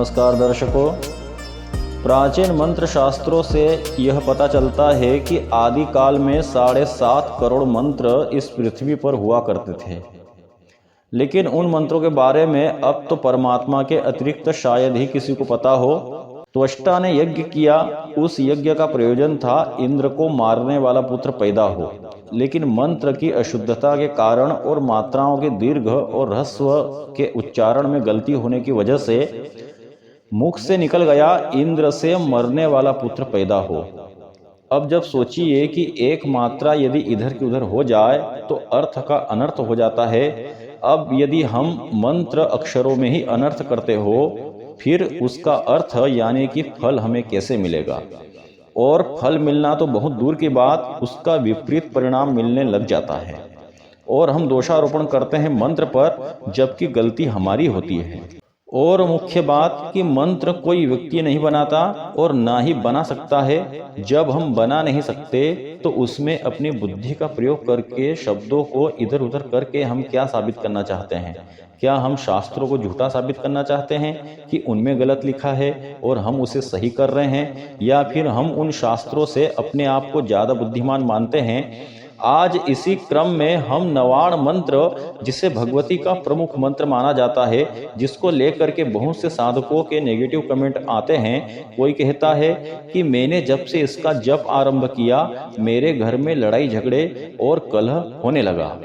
नमस्कार दर्शकों। प्राचीन मंत्र शास्त्रों से यह पता चलता है कि आदि काल में 7.5 करोड़ मंत्र इस पृथ्वी पर हुआ करते थे, लेकिन उन मंत्रों के बारे में अब तो परमात्मा के अतिरिक्त शायद ही किसी को पता हो। त्वष्टा ने यज्ञ किया, उस यज्ञ का प्रयोजन था इंद्र को मारने वाला पुत्र पैदा हो, लेकिन मंत्र की अशुद्धता के कारण और मात्राओं के दीर्घ और ह्रस्व के उच्चारण में गलती होने की वजह से मुख से निकल गया इंद्र से मरने वाला पुत्र पैदा हो। अब जब सोचिए कि एक मात्रा यदि इधर की उधर हो जाए तो अर्थ का अनर्थ हो जाता है। अब यदि हम मंत्र अक्षरों में ही अनर्थ करते हो, फिर उसका अर्थ यानी कि फल हमें कैसे मिलेगा? और फल मिलना तो बहुत दूर की बात, उसका विपरीत परिणाम मिलने लग जाता है और हम दोषारोपण करते हैं मंत्र पर, जबकि गलती हमारी होती है। और मुख्य बात कि मंत्र कोई व्यक्ति नहीं बनाता और ना ही बना सकता है। जब हम बना नहीं सकते तो उसमें अपनी बुद्धि का प्रयोग करके शब्दों को इधर उधर करके हम क्या साबित करना चाहते हैं? क्या हम शास्त्रों को झूठा साबित करना चाहते हैं कि उनमें गलत लिखा है और हम उसे सही कर रहे हैं, या फिर हम उन शास्त्रों से अपने आप को ज्यादा बुद्धिमान मानते हैं? आज इसी क्रम में हम नवाण मंत्र, जिसे भगवती का प्रमुख मंत्र माना जाता है, जिसको लेकर के बहुत से साधकों के नेगेटिव कमेंट आते हैं। कोई कहता है कि मैंने जब से इसका जप आरंभ किया, मेरे घर में लड़ाई झगड़े और कलह होने लगा।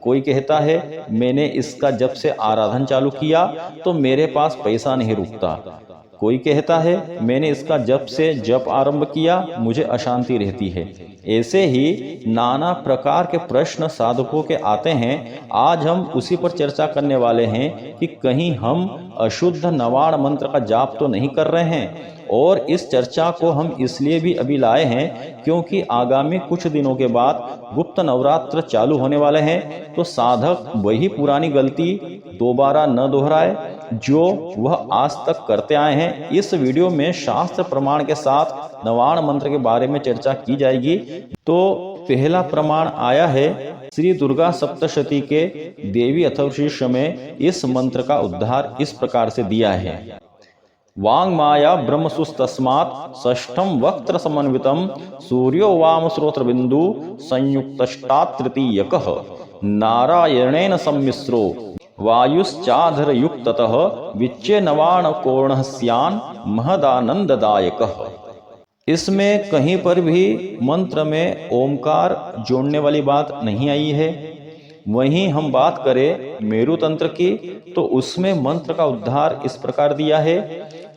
कोई कहता है मैंने इसका जब से आराधन चालू किया तो मेरे पास पैसा नहीं रुकता। कोई कहता है मैंने इसका जब से जप आरंभ किया, मुझे अशांति रहती है। ऐसे ही नाना प्रकार के प्रश्न साधकों के आते हैं। आज हम उसी पर चर्चा करने वाले हैं कि कहीं हम अशुद्ध नवाण मंत्र का जाप तो नहीं कर रहे हैं। और इस चर्चा को हम इसलिए भी अभी लाए हैं क्योंकि आगामी कुछ दिनों के बाद गुप्त नवरात्र चालू होने वाले हैं, तो साधक वही पुरानी गलती दोबारा न दोहराए जो वह आज तक करते आए हैं। इस वीडियो में शास्त्र प्रमाण के साथ नवाण मंत्र के बारे में चर्चा की जाएगी। तो पहला प्रमाण आया है श्री दुर्गा सप्तशती के देवी अथर्वशीर्ष में। इस मंत्र का उद्धार इस प्रकार से दिया है। वांग माया ब्रह्मसुस्तस्मात् षष्ठम वक्त्र समन्वितम सूर्यो वाम श्रोत्र बिंदु संयुक्तष्टात् तृतीयकः नारायणेन सम्मिश्रो वायुश्चाधर युक्ततः विच्चे नवाण कोणः स्यान् महदानंददायकः। इसमें कहीं पर भी मंत्र में ओमकार जोड़ने वाली बात नहीं आई है। वहीं हम बात करें मेरु तंत्र की, तो उसमें मंत्र का उद्धार इस प्रकार दिया है।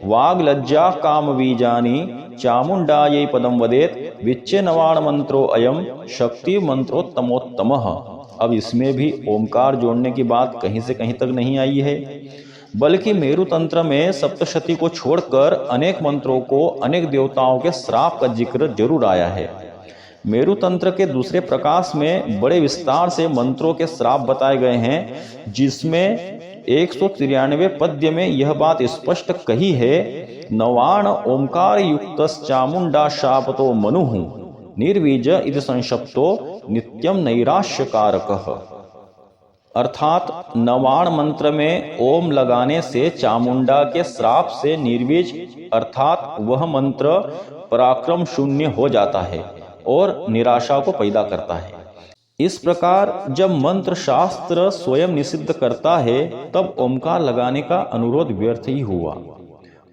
वाग लज्जा काम बीजानी चामुंडायै पदम वदेत विच्चे नवाण मंत्रो अयम शक्ति मंत्रोत्तमोत्तमः। अब इसमें भी ओमकार जोड़ने की बात कहीं से कहीं तक नहीं आई है, बल्कि मेरु तंत्र में सप्तशती को छोड़कर अनेक मंत्रों को अनेक देवताओं के श्राप का जिक्र जरूर आया है। मेरु तंत्र के दूसरे प्रकाश में बड़े विस्तार से मंत्रों के श्राप बताए गए हैं, जिसमें 193 पद्य में यह बात स्पष्ट कही है। नवाण ओंकार युक्तश्चामुंडा शापतो मनुः निर्वीज इति संशप्तो नित्यम नैराश्यकारकः। अर्थात नवाण मंत्र में ओम लगाने से चामुंडा के श्राप से निर्वीज अर्थात वह मंत्र पराक्रम शून्य हो जाता है और निराशा को पैदा करता है। इस प्रकार जब मंत्र शास्त्र स्वयं निषिद्ध करता है, तब ओमकार लगाने का अनुरोध व्यर्थ ही हुआ।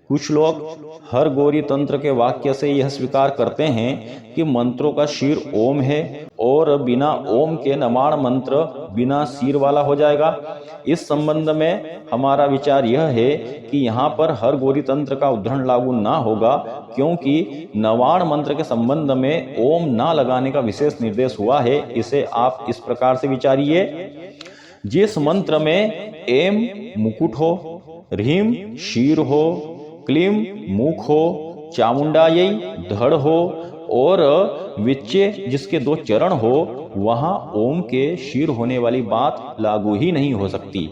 कुछ लोग हर गौरी तंत्र के वाक्य से यह स्वीकार करते हैं कि मंत्रों का शीर ओम है और बिना ओम के नवाण मंत्र बिना शीर वाला हो जाएगा। इस संबंध में हमारा विचार यह है कि यहाँ पर हर गौरी तंत्र का उद्धरण लागू ना होगा, क्योंकि नवाण मंत्र के संबंध में ओम ना लगाने का विशेष निर्देश हुआ है। इसे आप इस प्रकार से विचारिए। जिस मंत्र में एम मुकुट हो, ह्रीम शीर हो, क्लीम मुख हो, चामुंडायै धड़ हो और विच्चे जिसके 2 चरण हो, वहां ओम के शीर होने वाली बात लागू ही नहीं हो सकती।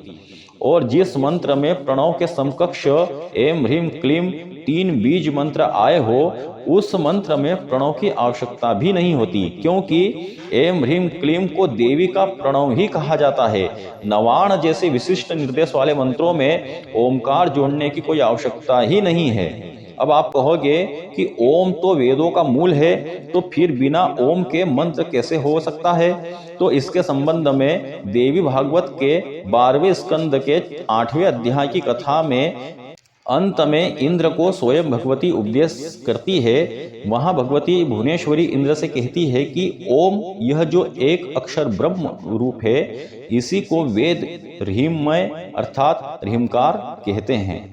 और जिस मंत्र में प्रणव के समकक्ष एम ह्रीम क्लीम 3 बीज मंत्र आए हो, उस मंत्र में प्रणव की आवश्यकता भी नहीं होती, क्योंकि एम ह्रीम क्लीम को देवी का प्रणव ही कहा जाता है। नवाण जैसे विशिष्ट निर्देश वाले मंत्रों में ओमकार जोड़ने की कोई आवश्यकता ही नहीं है। अब आप कहोगे कि ओम तो वेदों का मूल है, तो फिर बिना ओम के मंत्र कैसे हो सकता है? तो इसके संबंध में देवी भागवत के 12वें स्कंद के 8वें अध्याय की कथा में अंत में इंद्र को स्वयं भगवती उपदेश करती है। वहां भगवती भुवनेश्वरी इंद्र से कहती है कि ओम, यह जो एक अक्षर ब्रह्म रूप है, इसी को वेद ह्रीममय अर्थात ह्रीमकार कहते हैं।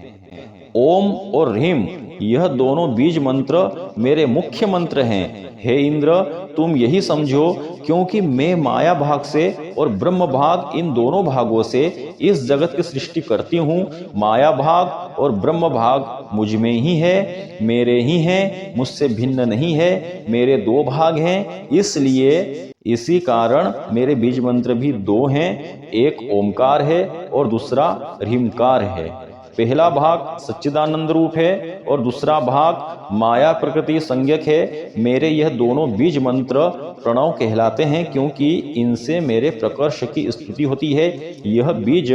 ओम और ह्रीम यह दोनों बीज मंत्र मेरे मुख्य मंत्र हैं। हे इंद्र, तुम यही समझो, क्योंकि मैं माया भाग से और ब्रह्म भाग, इन दोनों भागों से इस जगत की सृष्टि करती हूँ। माया भाग और ब्रह्म भाग मुझ में ही है, मेरे ही हैं, मुझसे भिन्न नहीं है। मेरे 2 भाग हैं, इसलिए इसी कारण मेरे बीज मंत्र भी 2 हैं। एक ओमकार है और दूसरा ह्रीमकार है। पहला भाग सच्चिदानंद रूप है और दूसरा भाग माया प्रकृति संज्ञक है। मेरे यह दोनों बीज मंत्र प्रणव कहलाते हैं, क्योंकि इनसे मेरे प्रकर्ष की स्तुति होती है। यह बीज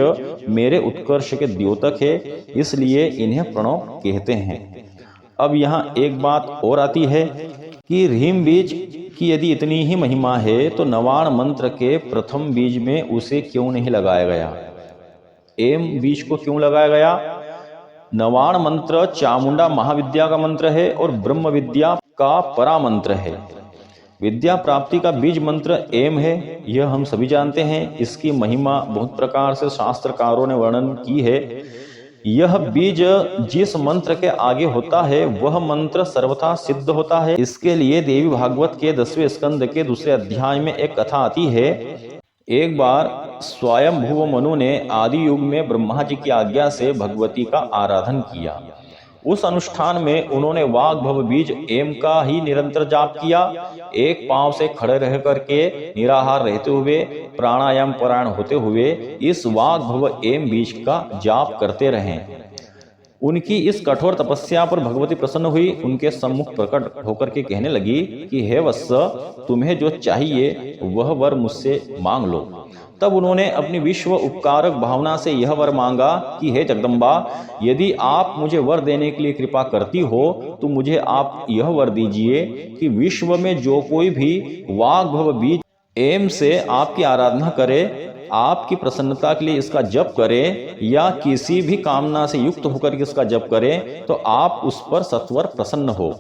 मेरे उत्कर्ष के द्योतक है, इसलिए इन्हें प्रणव कहते हैं। अब यहाँ एक बात और आती है कि ह्रीम बीज की यदि इतनी ही महिमा है, तो नवाण मंत्र के प्रथम बीज में उसे क्यों नहीं लगाया गया? एम बीज को क्यों लगाया गया? नवाण मंत्र चामुंडा महाविद्या का मंत्र है और ब्रह्म विद्या का परा मंत्र है। विद्या प्राप्ति का बीज मंत्र एम है, यह हम सभी जानते हैं। इसकी महिमा बहुत प्रकार से शास्त्रकारों ने वर्णन की है। यह बीज जिस मंत्र के आगे होता है, वह मंत्र सर्वथा सिद्ध होता है। इसके लिए देवी भागवत के 10वें स्कंद के 2 अध्याय में एक कथा आती है। एक बार स्वयंभुव मनु ने आदि युग में ब्रह्मा जी की आज्ञा से भगवती का आराधन किया। उस अनुष्ठान में उन्होंने वाग भव बीज एम का ही निरंतर जाप किया। एक पांव से खड़े रह करके निराहार रहते हुए, प्राणायाम परायण होते हुए इस वाग भव एम बीज का जाप करते रहे। उनकी इस कठोर तपस्या पर भगवती प्रसन्न हुई। उनके सम्मुख प्रकट होकर के कहने लगी कि हे वत्स, तुम्हें जो चाहिए वह वर मुझसे मांग लो। तब उन्होंने अपनी विश्व उपकारक भावना से यह वर मांगा कि हे जगदम्बा, यदि आप मुझे वर देने के लिए कृपा करती हो, तो मुझे आप यह वर दीजिए कि विश्व में जो कोई भी वाग भव बीज एम से आपकी आराधना करे, आपकी प्रसन्नता के लिए इसका जप करे, या किसी भी कामना से युक्त होकर के इसका जप करे, तो आप उस पर सत्वर प्रसन्न हो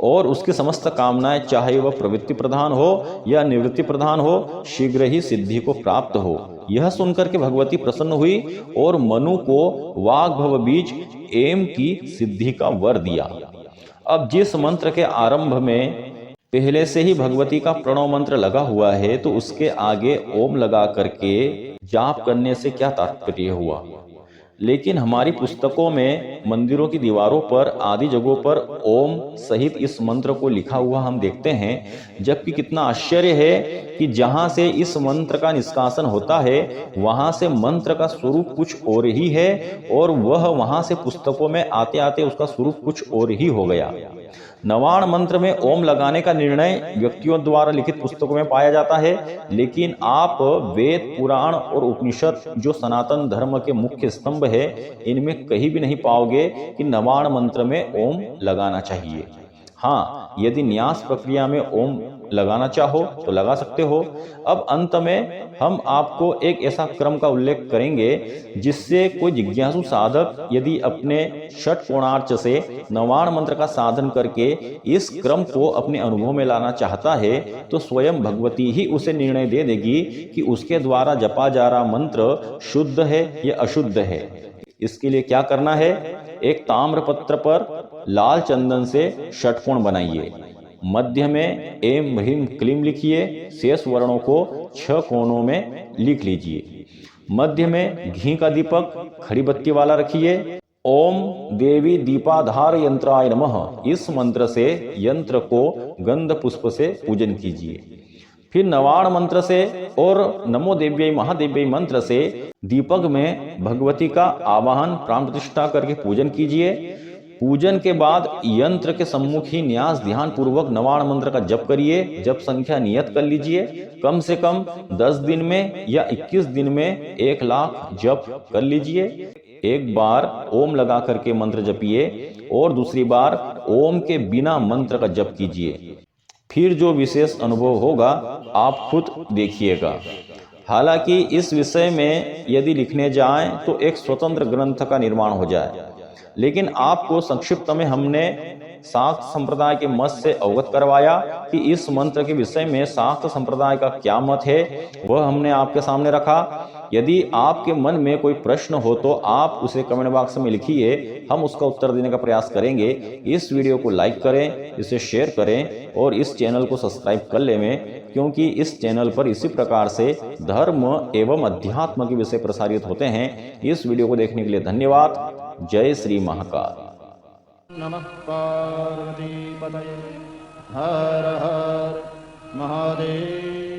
और उसकी समस्त कामनाएं, चाहे वह प्रवृत्ति प्रधान हो या निवृत्ति प्रधान हो, शीघ्र ही सिद्धि को प्राप्त हो। यह सुनकर के भगवती प्रसन्न हुई और मनु को वाग भव बीज एम की सिद्धि का वर दिया। अब जिस मंत्र के आरंभ में पहले से ही भगवती का प्रणव मंत्र लगा हुआ है, तो उसके आगे ओम लगा करके जाप करने से क्या तात्पर्य हुआ? लेकिन हमारी पुस्तकों में मंदिरों की दीवारों पर आदि जगहों पर ओम सहित इस मंत्र को लिखा हुआ हम देखते हैं। जबकि कितना आश्चर्य है कि जहां से इस मंत्र का निष्कासन होता है, वहां से मंत्र का स्वरूप कुछ और ही है और वह वहां से पुस्तकों में आते आते उसका स्वरूप कुछ और ही हो गया। नवाण मंत्र में ओम लगाने का निर्णय व्यक्तियों द्वारा लिखित पुस्तकों में पाया जाता है, लेकिन आप वेद, पुराण और उपनिषद, जो सनातन धर्म के मुख्य स्तंभ है, इनमें कहीं भी नहीं पाओगे कि नवाण मंत्र में ओम लगाना चाहिए। हाँ, यदि न्यास प्रक्रिया में ओम लगाना चाहो तो लगा सकते हो। अब अंत में हम आपको एक ऐसा क्रम का उल्लेख करेंगे जिससे कोई जिज्ञासु साधक यदि अपने षट कोणार्च से नवाण मंत्र का साधन करके इस क्रम को अपने अनुभव में लाना चाहता है, तो स्वयं भगवती ही उसे निर्णय दे देगी कि उसके द्वारा जपा जा रहा मंत्र शुद्ध है या अशुद्ध है। इसके लिए क्या करना है? एक ताम्र पत्र पर लाल चंदन से षटकोण बनाइए। मध्य में एम ह्रीम क्लीम लिखिए। शेष वर्णों को 6 कोनों में लिख लीजिए। मध्य में घी का दीपक खड़ी बत्ती वाला रखिए। ओम देवी दीपाधार यंत्राय नमः, इस मंत्र से यंत्र को गंध पुष्प से पूजन कीजिए। फिर नवाण मंत्र से और नमो देव्यै महादेव्यै मंत्र से दीपक में भगवती का आवाहन प्राण प्रतिष्ठा करके पूजन कीजिए। पूजन के बाद यंत्र के सम्मुख ही न्यास ध्यान पूर्वक नवाण मंत्र का जप करिए। जप संख्या नियत कर लीजिए, कम से कम 10 दिन में या 21 दिन में 1 लाख जप कर लीजिए। एक बार ओम लगा करके मंत्र जपिए और दूसरी बार ओम के बिना मंत्र का जप कीजिए। फिर जो विशेष अनुभव होगा आप खुद देखिएगा। हालांकि इस विषय में यदि लिखने जाएं तो एक स्वतंत्र ग्रंथ का निर्माण हो जाए, लेकिन आपको संक्षिप्त में हमने शाक्त संप्रदाय के मत से अवगत करवाया कि इस मंत्र के विषय में शाक्त संप्रदाय का क्या मत है, वह हमने आपके सामने रखा। यदि आपके मन में कोई प्रश्न हो तो आप उसे कमेंट बॉक्स में लिखिए, हम उसका उत्तर देने का प्रयास करेंगे। इस वीडियो को लाइक करें, इसे शेयर करें और इस चैनल को सब्सक्राइब कर लें, क्योंकि इस चैनल पर इसी प्रकार से धर्म एवं अध्यात्म के विषय प्रसारित होते हैं। इस वीडियो को देखने के लिए धन्यवाद। जय श्री महाकाल। नमः पार्वती पतये हर हर महादेव।